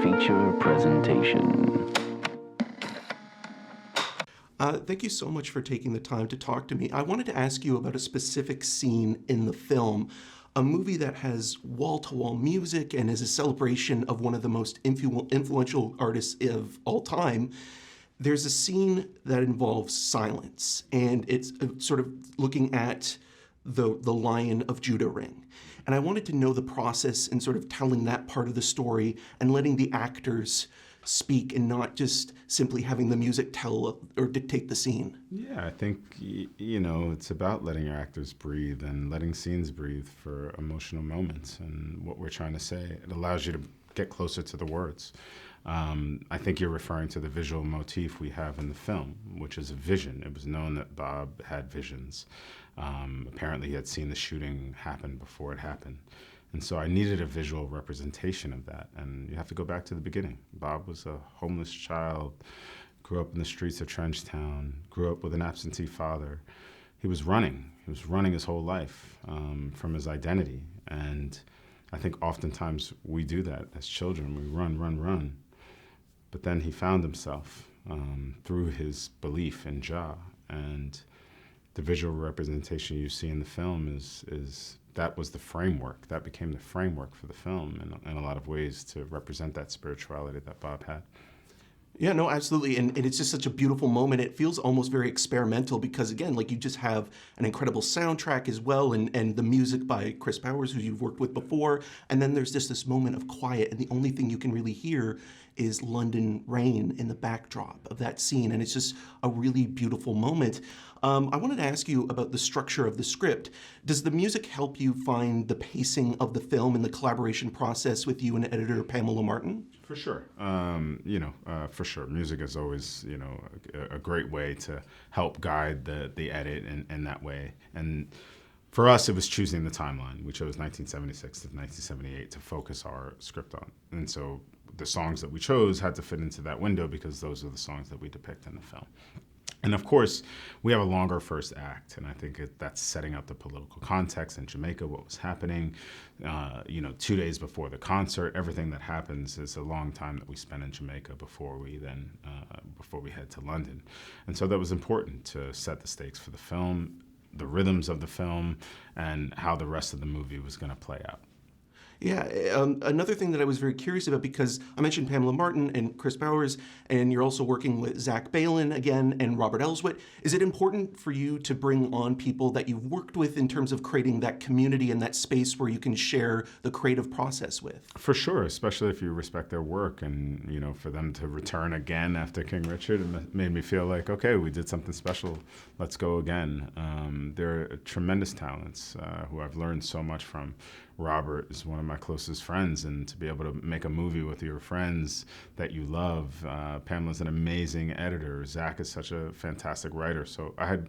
feature presentation. Thank you so much for taking the time to talk to me. I wanted to ask you about a specific scene in the film, a movie that has wall-to-wall music and is a celebration of one of the most influential artists of all time. There's a scene that involves silence, and it's sort of looking at the Lion of Judah ring. And I wanted to know the process in sort of telling that part of the story and letting the actors speak and not just simply having the music tell or dictate the scene. Yeah, I think, it's about letting your actors breathe and letting scenes breathe for emotional moments and what we're trying to say. It allows you to get closer to the words. I think you're referring to the visual motif we have in the film, which is a vision. It was known that Bob had visions. Apparently he had seen the shooting happen before it happened. And so I needed a visual representation of that. And you have to go back to the beginning. Bob was a homeless child, grew up in the streets of Trenchtown, grew up with an absentee father. He was running. He was running his whole life from his identity. And I think oftentimes we do that as children. We run. But then he found himself through his belief in Jah. And the visual representation you see in the film is that was the framework. That became the framework for the film in a lot of ways to represent that spirituality that Bob had. Yeah, no, absolutely. And it's just such a beautiful moment. It feels almost very experimental because, again, like you just have an incredible soundtrack as well and the music by Chris Powers, who you've worked with before. And then there's just this moment of quiet. And the only thing you can really hear is London rain in the backdrop of that scene. And it's just a really beautiful moment. I wanted to ask you about the structure of the script. Does the music help you find the pacing of the film and the collaboration process with you and editor Pamela Martin? For sure. For sure. Music is always, a great way to help guide the edit in that way. And for us, it was choosing the timeline. We chose 1976 to 1978 to focus our script on. And so the songs that we chose had to fit into that window because those are the songs that we depict in the film. And of course, we have a longer first act, and I think that's setting up the political context in Jamaica, what was happening, 2 days before the concert. Everything that happens is a long time that we spend in Jamaica before we head to London. And so that was important to set the stakes for the film, the rhythms of the film, and how the rest of the movie was going to play out. Yeah, another thing that I was very curious about, because I mentioned Pamela Martin and Chris Powers, and you're also working with Zach Balin again and Robert Elswit. Is it important for you to bring on people that you've worked with in terms of creating that community and that space where you can share the creative process with? For sure, especially if you respect their work, and for them to return again after King Richard, it made me feel like, okay, we did something special. Let's go again. They're tremendous talents who I've learned so much from. Robert is one of my closest friends, and to be able to make a movie with your friends that you love. Pamela's an amazing editor. Zach is such a fantastic writer. So I had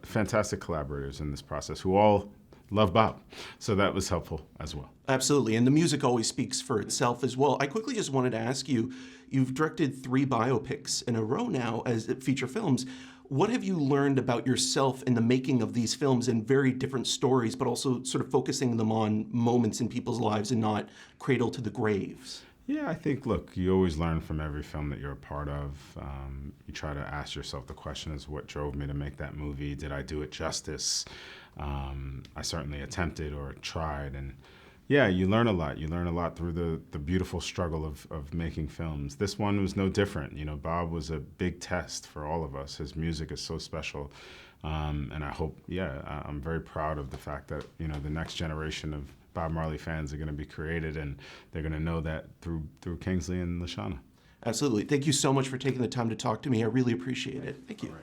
fantastic collaborators in this process who all love Bob. So that was helpful as well. Absolutely, and the music always speaks for itself as well. I quickly just wanted to ask you, you've directed 3 biopics in a row now as feature films. What have you learned about yourself in the making of these films in very different stories, but also sort of focusing them on moments in people's lives and not cradle to the graves? Yeah, I think, look, you always learn from every film that you're a part of. You try to ask yourself the question is, what drove me to make that movie? Did I do it justice? I certainly attempted or tried, and yeah, you learn a lot. You learn a lot through the beautiful struggle of making films. This one was no different. Bob was a big test for all of us. His music is so special. And I hope, I'm very proud of the fact that, the next generation of Bob Marley fans are going to be created, and they're going to know that through Kingsley and Lashana. Absolutely. Thank you so much for taking the time to talk to me. I really appreciate it. Thank you.